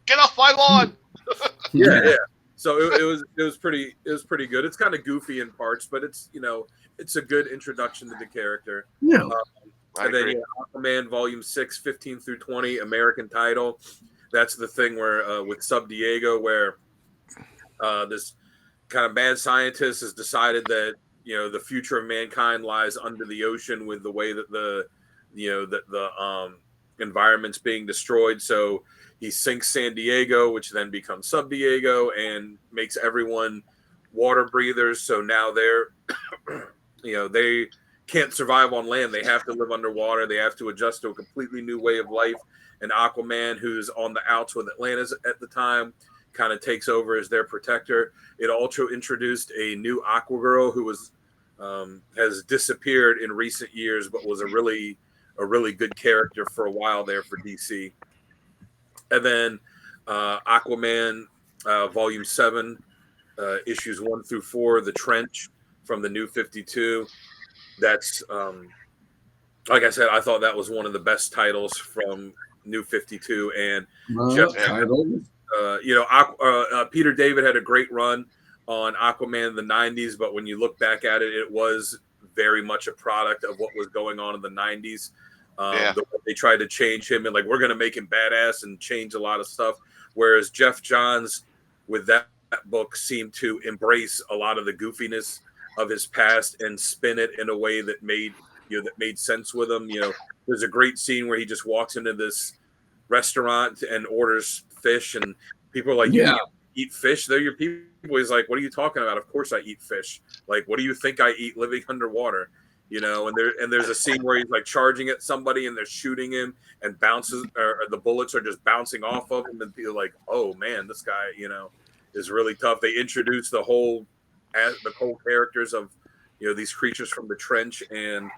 Get off my lawn!" yeah. So it was pretty good. It's kind of goofy in parts, but it's it's a good introduction to the character. Yeah. And then Aquaman Volume 6, 15 through 20, American title. That's the thing where with Sub Diego, where this kind of mad scientist has decided that the future of mankind lies under the ocean with the way that the environment's being destroyed. So he sinks San Diego, which then becomes Sub Diego, and makes everyone water breathers. So now they're they can't survive on land. They have to live underwater. They have to adjust to a completely new way of life. And Aquaman, who's on the outs with Atlantis at the time, kind of takes over as their protector. It also introduced a new Aquagirl who was has disappeared in recent years, but was a really good character for a while there for DC. And then Aquaman Volume 7, issues 1 through 4, The Trench from the New 52. That's like I said, I thought that was one of the best titles from New 52. And Peter David had a great run on Aquaman in the 90s, but when you look back at it, it was very much a product of what was going on in the 90s. They tried to change him and like, we're going to make him badass and change a lot of stuff. Whereas Jeff Johns with that book seemed to embrace a lot of the goofiness of his past and spin it in a way that made sense with him. There's a great scene where he just walks into this restaurant and orders fish, and people are like, "You eat fish? They're your people." He's like, "What are you talking about? Of course I eat fish. Like, what do you think I eat living underwater?" And there's a scene where he's like charging at somebody and they're shooting him and bounces, or the bullets are just bouncing off of him, and people are like, "Oh man, this guy, is really tough." They introduce the whole characters of these creatures from the trench, and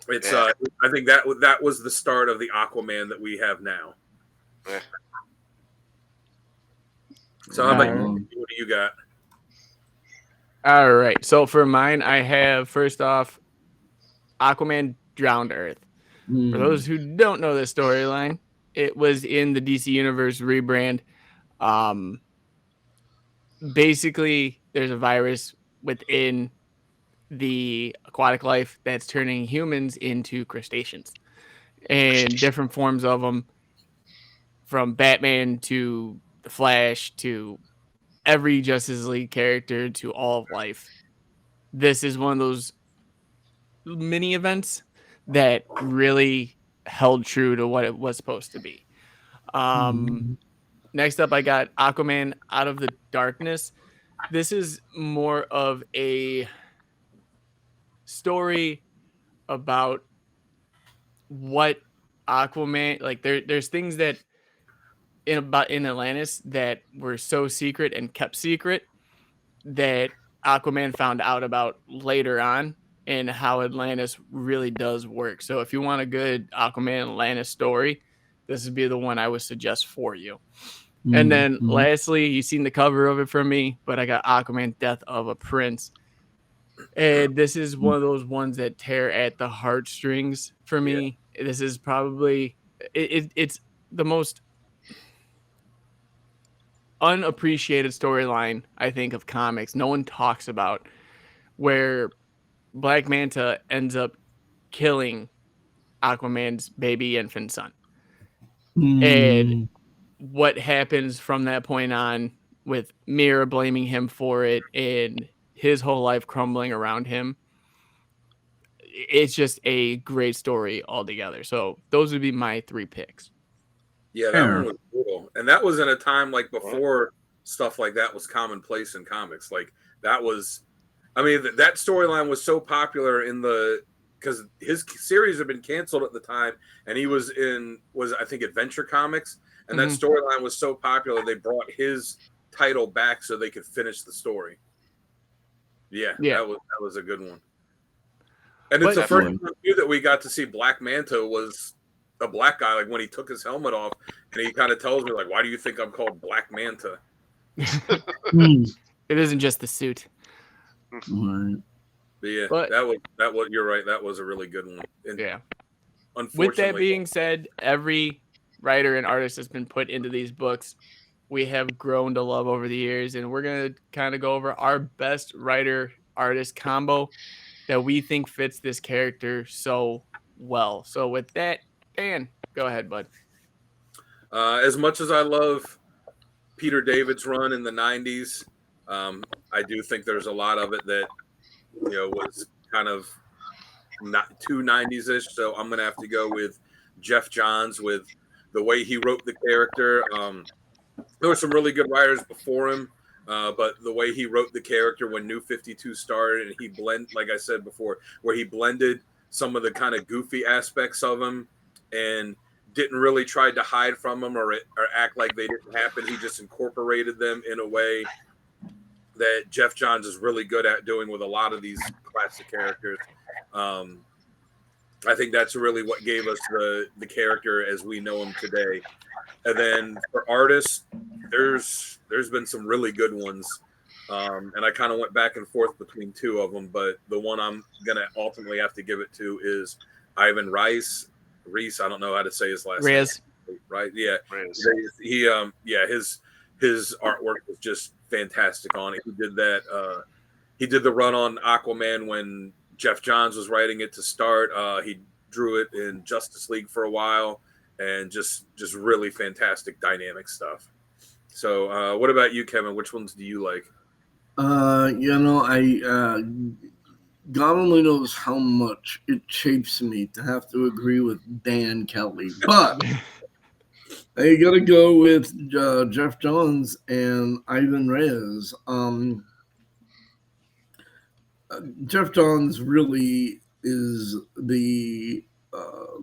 it's I think that was the start of the Aquaman that we have now. Yeah. So how about you? What do you got? All right. So for mine, I have first off Aquaman Drowned Earth. For those who don't know this storyline, it was in the DC Universe rebrand. Basically, there's a virus within the aquatic life that's turning humans into crustaceans, and different forms of them, from Batman to the Flash to every Justice League character to all of life. This is one of those mini events that really held true to what it was supposed to be. Next up, I got Aquaman Out of the Darkness. This is more of a story about what Aquaman, like there's things that in Atlantis that were so secret and kept secret that Aquaman found out about later on, and how Atlantis really does work. So if you want a good Aquaman Atlantis story, this would be the one I would suggest for you. And then lastly, you've seen the cover of it from me, but I got Aquaman Death of a Prince. And this is one of those ones that tear at the heartstrings for me. Yeah. This is probably, it's the most unappreciated storyline, I think, of comics. No one talks about, where Black Manta ends up killing Aquaman's baby infant son. And what happens from that point on, with Mira blaming him for it and his whole life crumbling around him. It's just a great story altogether. So those would be my 3 picks. Yeah, that one was brutal. And that was in a time like before stuff like that was commonplace in comics. Like that was, I mean, that storyline was so popular because his series had been canceled at the time, and he was I think Adventure Comics. And that storyline was so popular, they brought his title back so they could finish the story. Yeah, Yeah. that was a good one. And it's But- the first time too that we got to see Black Manta was a black guy. Like when he took his helmet off, and he kind of tells me like, "Why do you think I'm called Black Manta?" Mm. It isn't just the suit. Right. But yeah, But- that was. You're right. That was a really good one. And Yeah. unfortunately, With that being said, every writer and artist that's been put into these books, we have grown to love over the years, and we're gonna kind of go over our best writer artist combo that we think fits this character so well. So with that, Dan, go ahead, bud. as much as I love Peter David's run in the '90s, I do think there's a lot of it that was kind of not too '90s-ish. So I'm gonna have to go with Jeff Johns with the way he wrote the character. There were some really good writers before him, but the way he wrote the character when New 52 started, and he like I said before, where he blended some of the kind of goofy aspects of him and didn't really try to hide from them or act like they didn't happen. He just incorporated them in a way that Jeff Johns is really good at doing with a lot of these classic characters. I think that's really what gave us the character as we know him today. And then for artists, there's been some really good ones. And I kind of went back and forth between two of them, but the one I'm going to ultimately have to give it to is Ivan Reis. I don't know how to say his last name. Right? Yeah. Reyes. His artwork was just fantastic on it. He did that. He did the run on Aquaman when Jeff Johns was writing it to start. He drew it in Justice League for a while, and just really fantastic dynamic stuff. So, what about you, Kevin? Which ones do you like? God only knows how much it chafes me to have to agree with Dan Kelly, but I gotta go with Jeff Johns and Ivan Reyes. Jeff Johns really is the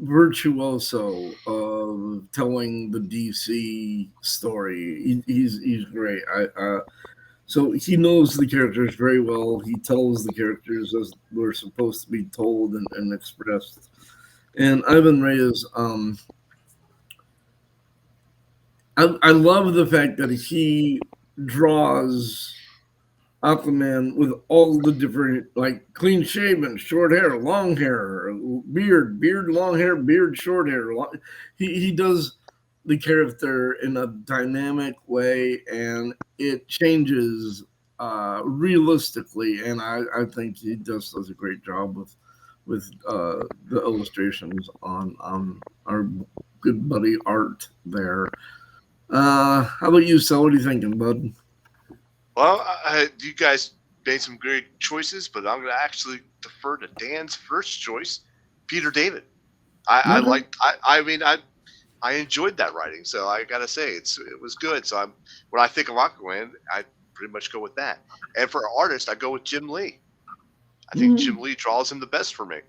virtuoso of telling the DC story. He's great. So he knows the characters very well. He tells the characters as they're supposed to be told and expressed. And Ivan Reyes, I love the fact that he draws Aquaman with all the different, like clean shaven, short hair, long hair, beard, long hair, beard, short hair. He does the character in a dynamic way, and it changes realistically. And I think he just does a great job with the illustrations on our good buddy Art there. How about you, Sal? What are you thinking, bud? Well, you guys made some great choices, but I'm going to actually defer to Dan's first choice, Peter David. I enjoyed that writing, so I got to say it was good. So when I think of Aquaman, I pretty much go with that. And for artist, I go with Jim Lee. I think Jim Lee draws him the best for me.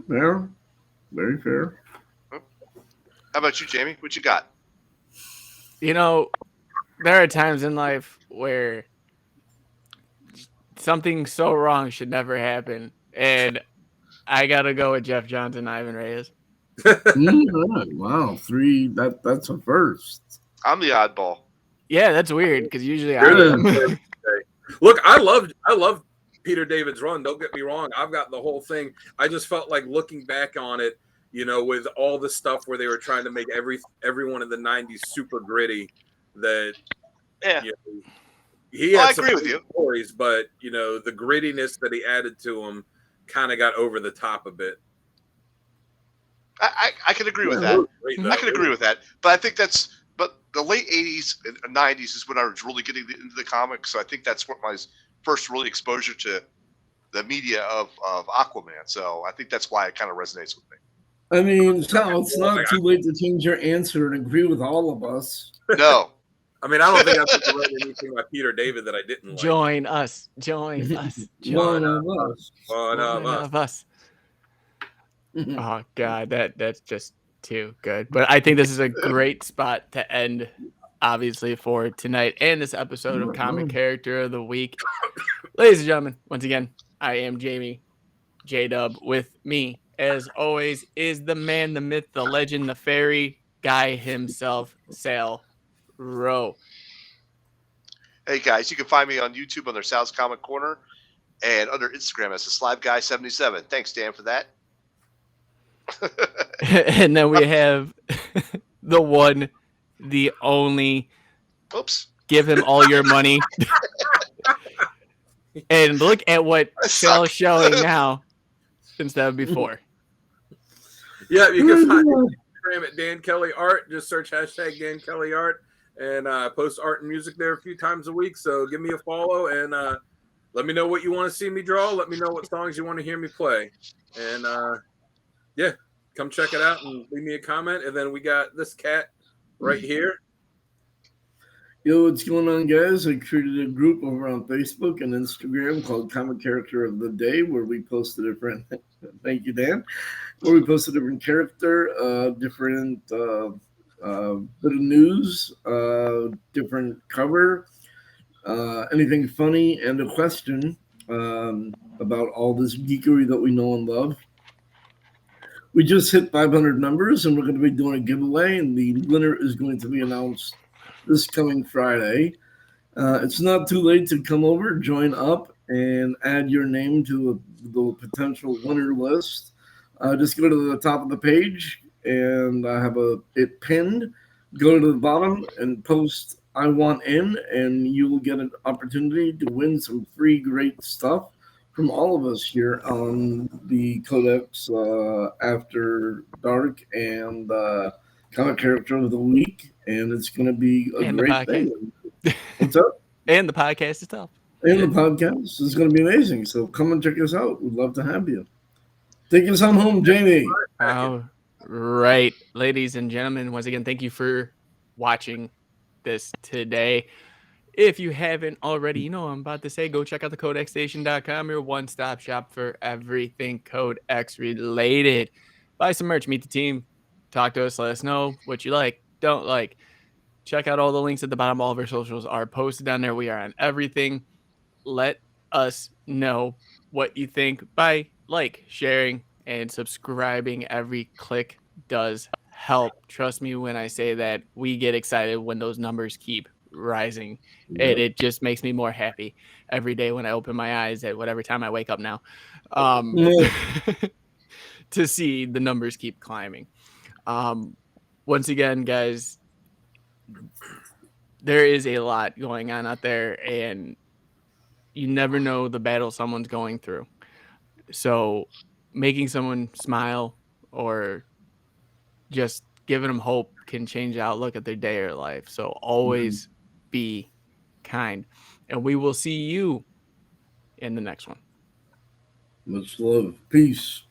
Fair, very fair. How about you, Jamie? What you got? There are times in life where something so wrong should never happen, and I gotta go with Jeff Johns and Ivan Reyes. Wow, three. That's a first. I'm the oddball. Yeah, that's weird because usually I You're am. the- Look, I love Peter David's run. Don't get me wrong. I've got the whole thing. I just felt like looking back on it, with all the stuff where they were trying to make everyone in the '90s super gritty. That he had I some agree with you. stories, but the grittiness that he added to them kind of got over the top a bit. I can agree with that. I can agree with that. But I think but the late 80s and 90s is when I was really getting into the comics. So I think that's what my first really exposure to the media of Aquaman. So I think that's why it kind of resonates with me. I mean, Sal, it's not too late to change your answer and agree with all of us. No. I mean, I don't think I've read anything by Peter David that I didn't like. Join us. Join us. One of us. One of us. Oh God, that's just too good. But I think this is a great spot to end, obviously, for tonight and this episode of Comic Character of the Week. Ladies and gentlemen, once again, I am Jamie J-Dub. With me, as always, is the man, the myth, the legend, the fairy guy himself, Sal Rowe. Hey guys, you can find me on YouTube under Sal's Comic Corner and under Instagram as the Slime Guy 77. Thanks, Dan, for that. And then we have the one, the only. Oops. Give him all your money. And look at what Sal's showing now instead of before. Yeah, you can find me on Instagram at Dan Kelly Art. Just search hashtag Dan Kelly Art and post art and music there a few times a week. So give me a follow and let me know what you want to see me draw. Let me know what songs you want to hear me play. And yeah, come check it out and leave me a comment. And then we got this cat right here. Yo, what's going on, guys? I created a group over on Facebook and Instagram called Comic Character of the Day, where we post a different, thank you, Dan, where we post a different character, different bit of news, different cover, anything funny, and a question about all this geekery that we know and love. We just hit 500 members, and we're going to be doing a giveaway, and the winner is going to be announced this coming Friday. It's not too late to come over, join up, and add your name to the potential winner list. Just go to the top of the page, and I have it pinned. Go to the bottom and post "I want in," and you will get an opportunity to win some free great stuff from all of us here on the Codex After Dark and Comic Character of the Week. And it's going to be a great thing. What's up? And the podcast itself. And the podcast is going to be amazing. So come and check us out. We'd love to have you. Take us on home, Jamie. All right, ladies and gentlemen. Once again, thank you for watching this today. If you haven't already, you know what I'm about to say, go check out the codexstation.com, your one-stop shop for everything Codex related. Buy some merch, meet the team, talk to us, let us know what you like, don't like. Check out all the links at the bottom. All of our socials are posted down there. We are on everything. Let us know what you think by sharing, and subscribing. Every click does help. Trust me when I say that. We get excited when those numbers keep rising. And it just makes me more happy every day when I open my eyes at whatever time I wake up now. To see the numbers keep climbing. Once again, guys, there is a lot going on out there, and you never know the battle someone's going through. So making someone smile or just giving them hope can change the outlook of their day or life. So always be kind, and we will see you in the next one. Much love. Peace.